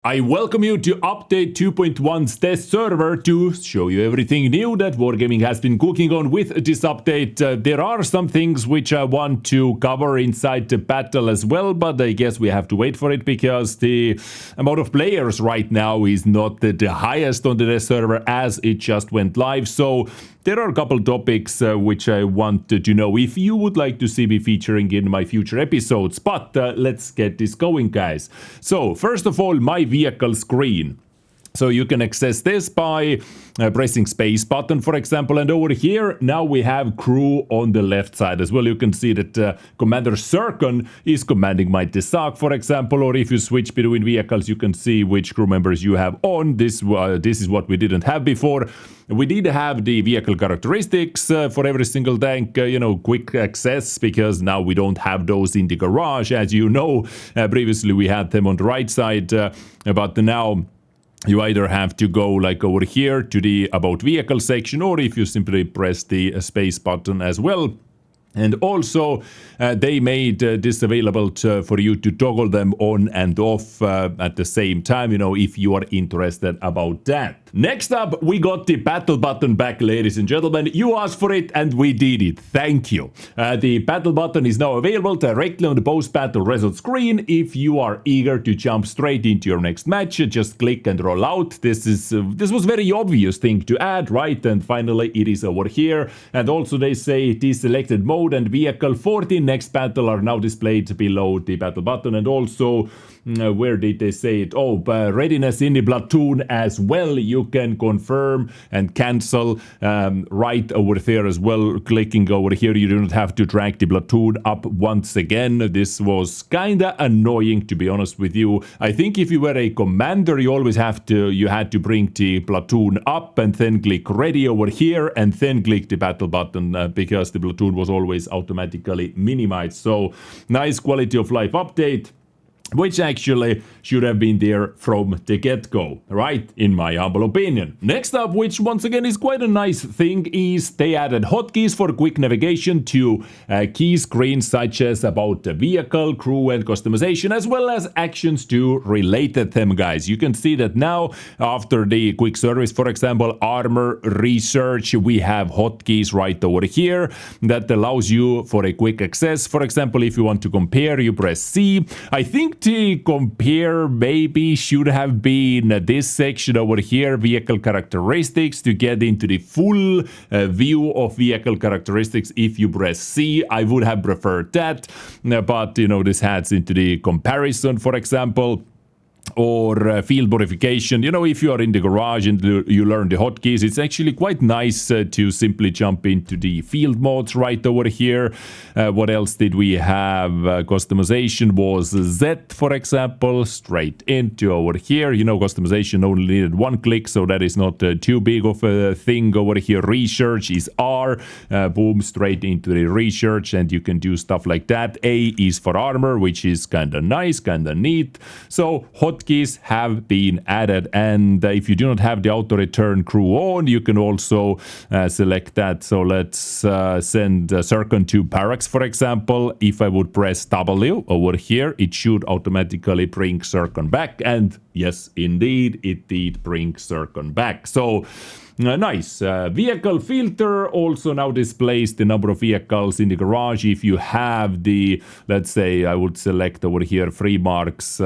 I welcome you to update 2.1's test server to show you everything new that Wargaming has been cooking on with this update. There are some things which I want to cover inside the battle as well, but I guess we have to wait for it because the amount of players right now is not the highest on the test server as it just went live. So there are a couple topics which I want to know if you would like to see me featuring in my future episodes. But let's get this going, guys. So first of all, my vehicle screen. So you can access this by pressing space button, for example, and over here now we have crew on the left side as well. You can see that Commander Zerkan is commanding my Dezrng, for example, or if you switch between vehicles, you can see which crew members you have on. This is what we didn't have before. We did have the vehicle characteristics for every single tank, quick access, because now we don't have those in the garage. As you know, previously we had them on the right side, but now you either have to go like over here to the About Vehicle section, or if you simply press the space button as well. And also, they made this available for you to toggle them on and off at the same time, if you are interested about that. Next up, we got the battle button back, ladies and gentlemen. You asked for it and we did it. Thank you. The battle button is now available directly on the post-battle result screen. If you are eager to jump straight into your next match, just click and roll out. This was very obvious thing to add, right? And finally, it is over here. And also they say deselected mode and vehicle 14 next battle are now displayed below the battle button. And also, where did they say it? Oh, readiness in the platoon as well. You can confirm and cancel right over there as well. Clicking over here, you do not have to drag the platoon up once again. This was kinda annoying, to be honest with you. I think if you were a commander, you had to bring the platoon up and then click ready over here and then click the battle button because the platoon was always automatically minimized. So nice quality of life update, which actually should have been there from the get-go, right? In my humble opinion. Next up, which once again is quite a nice thing, is they added hotkeys for quick navigation to key screens such as About the Vehicle, Crew and Customization, as well as actions to related them, guys. You can see that now, after the quick service, for example, Armor Research, we have hotkeys right over here that allows you for a quick access. For example, if you want to compare, you press C. I think the compare maybe should have been this section over here, vehicle characteristics, to get into the full view of vehicle characteristics. If you press C, I would have preferred that, but this adds into the comparison, for example, or field modification. If you are in the garage and you learn the hotkeys, it's actually quite nice to simply jump into the field modes right over here. What else did we have? Customization was Z, for example, straight into over here. Customization only needed one click, so that is not too big of a thing over here. Research is R, boom, straight into the research, and you can do stuff like that. A is for armor, which is kind of nice, kind of neat. So hotkeys have been added, and if you do not have the auto return crew on, you can also select that. So let's send Zerkan to barracks, for example. If I would press W over here, it should automatically bring Zerkan back, and yes, indeed, it did bring Zerkan back. So nice. Vehicle filter also now displays the number of vehicles in the garage. If you have the, let's say, I would select over here free marks,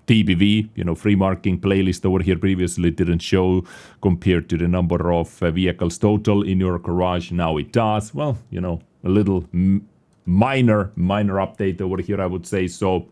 TBV, free marking playlist over here previously didn't show compared to the number of vehicles total in your garage. Now it does. Well, a little minor update over here, I would say. So,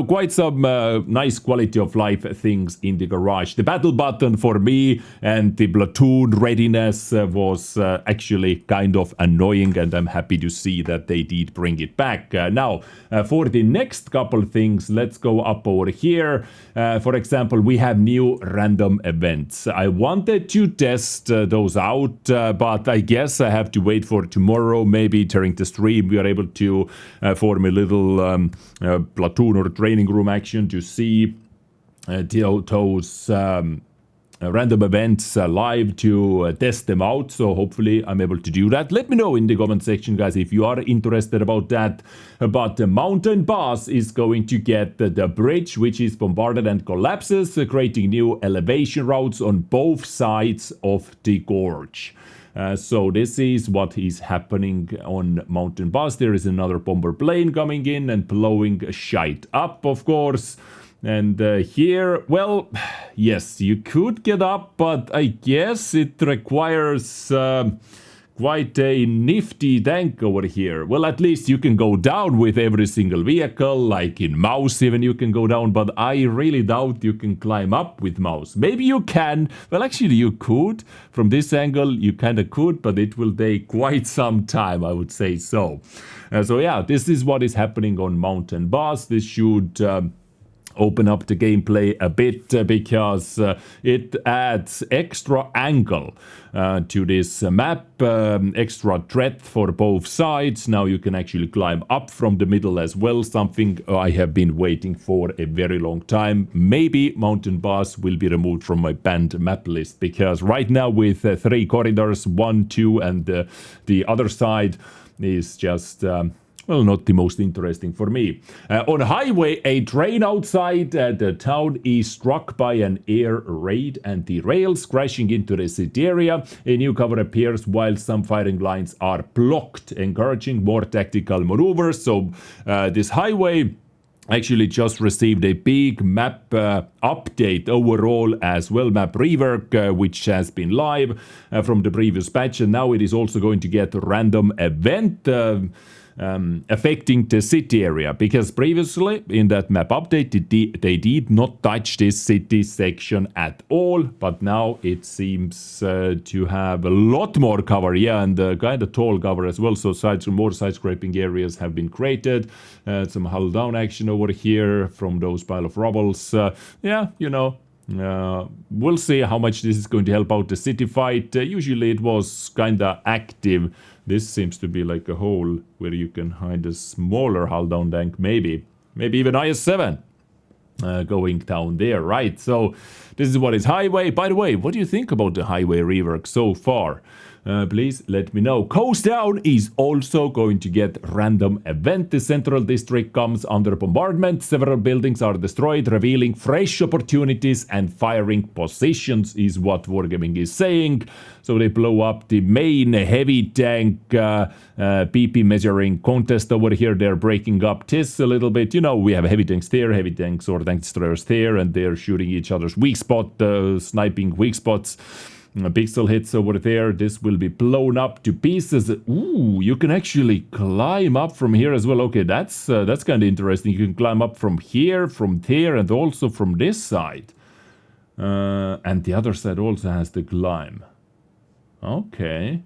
quite some nice quality of life things in the garage. The battle button for me and the platoon readiness was actually kind of annoying, and I'm happy to see that they did bring it back. Now, for the next couple things, let's go up over here. For example, we have new random events. I wanted to test those out, but I guess I have to wait for tomorrow. Maybe during the stream we are able to form a little platoon or training room action to see those random events live to test them out, so hopefully I'm able to do that. Let me know in the comment section, guys, if you are interested about that. But the mountain boss is going to get the bridge, which is bombarded and collapses, creating new elevation routes on both sides of the gorge. So this is what is happening on Mountain Boss. There is another bomber plane coming in and blowing shite up, of course. And here, well, yes, you could get up, but I guess it requires quite a nifty tank over here. Well, at least you can go down with every single vehicle, like in Mouse even you can go down, but I really doubt you can climb up with Mouse. Maybe you can. Well, actually you could. From this angle you kind of could, but it will take quite some time, I would say so. So yeah, this is what is happening on Mountain Boss. This should open up the gameplay a bit because it adds extra angle to this map, extra threat for both sides. Now you can actually climb up from the middle as well, something I have been waiting for a very long time. Maybe Mountain Boss will be removed from my banned map list, because right now with 3 corridors, 1, 2 and the other side is just well, not the most interesting for me. On highway, a train outside the town is struck by an air raid and derails, crashing into the city area. A new cover appears while some firing lines are blocked, encouraging more tactical maneuvers. So this highway actually just received a big map update overall as well, map rework, which has been live from the previous patch, and now it is also going to get a random event affecting the city area, because previously in that map update they did not touch this city section at all, but now it seems to have a lot more cover, yeah, and kind of tall cover as well. So more side scraping areas have been created, some hull down action over here from those pile of rubbles. Yeah, you know, we'll see how much this is going to help out the city fight. Usually it was kinda active. This seems to be like a hole where you can hide a smaller hull down tank, maybe even IS-7 going down there, right? So this is what is highway. By the way, what do you think about the highway rework so far? Please let me know. Coast Down is also going to get random event. The central district comes under bombardment. Several buildings are destroyed, revealing fresh opportunities and firing positions, is what Wargaming is saying. So they blow up the main heavy tank PP measuring contest over here. They're breaking up this a little bit. You know, we have heavy tanks there, heavy tanks or tank destroyers there, and they're shooting each other's weak spot, sniping weak spots. Pixel hits over there. This will be blown up to pieces. Ooh, you can actually climb up from here as well. Okay, that's kind of interesting. You can climb up from here, from there, and also from this side. And the other side also has the climb. Okay.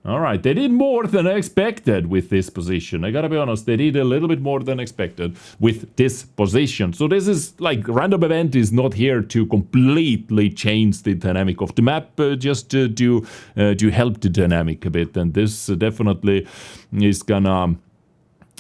Alright, they did more than expected with this position. I gotta be honest, they did a little bit more than expected with this position. So this is like, random event is not here to completely change the dynamic of the map, just to help the dynamic a bit. And this definitely is gonna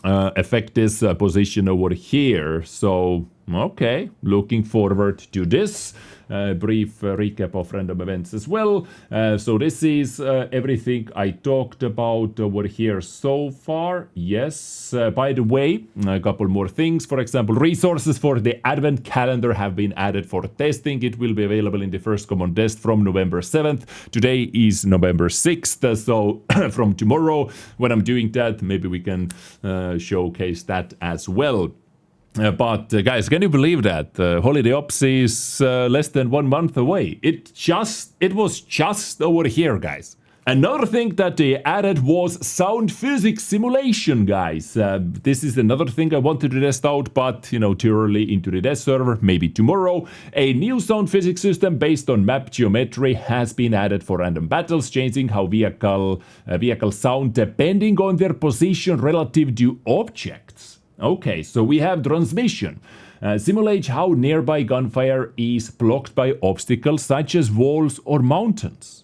affect this position over here. So, okay, looking forward to this. Brief recap of random events as well. So this is everything I talked about over here so far. Yes, by the way, a couple more things. For example, resources for the advent calendar have been added for testing. It will be available in the first common test from November 7th. Today is November 6th, so from tomorrow when I'm doing that, maybe we can showcase that as well. But guys, can you believe that Holiday Ops is less than 1 month away? It was just over here, guys. Another thing that they added was sound physics simulation, guys. This is another thing I wanted to test out, but, you know, too early into the test server, maybe tomorrow. A new sound physics system based on map geometry has been added for random battles, changing how vehicle sound depending on their position relative to objects. Okay, so we have transmission. Simulate how nearby gunfire is blocked by obstacles such as walls or mountains.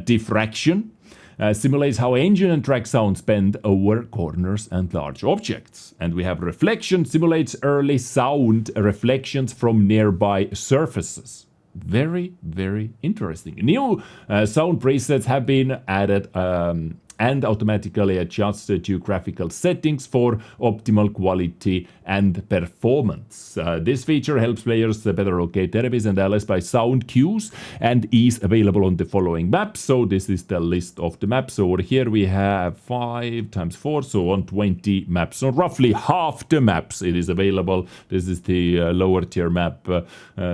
Diffraction simulates how engine and track sounds bend over corners and large objects. And we have reflection, simulates early sound reflections from nearby surfaces. Very, very interesting. New sound presets have been added and automatically adjusted to graphical settings for optimal quality and performance. This feature helps players better locate enemies and allies by sound cues and is available on the following maps. So this is the list of the maps. Over here we have 5 times 4, so on 20 maps. So roughly half the maps it is available. This is the lower tier map. A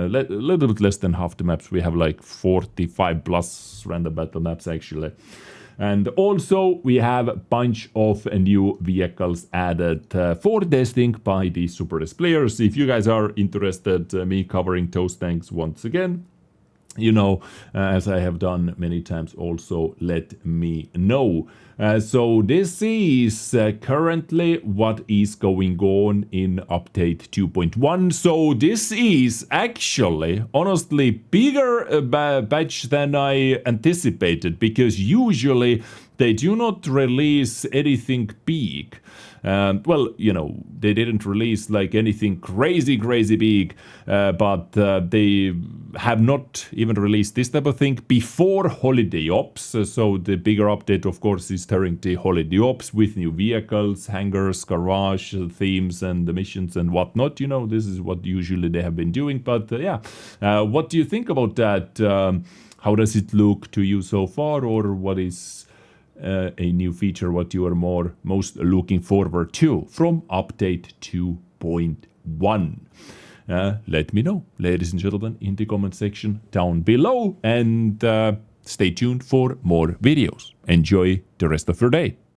little bit less than half the maps. We have like 45 plus random battle maps actually. And also we have a bunch of new vehicles added for testing by the Supertest players. If you guys are interested, me covering those tanks once again, you know, as I have done many times also, let me know. So this is currently what is going on in update 2.1. So this is actually, honestly, bigger batch than I anticipated, because usually they do not release anything big. Well, you know, they didn't release like anything crazy big, but they have not even released this type of thing before Holiday Ops. So the bigger update, of course, is during the Holiday Ops with new vehicles, hangars, garage themes, and the missions and whatnot. You know, this is what usually they have been doing. But yeah, what do you think about that? How does it look to you so far, or what is a new feature what you are most looking forward to from update 2.1? Let me know, ladies and gentlemen, in the comment section down below, and stay tuned for more videos. Enjoy the rest of your day.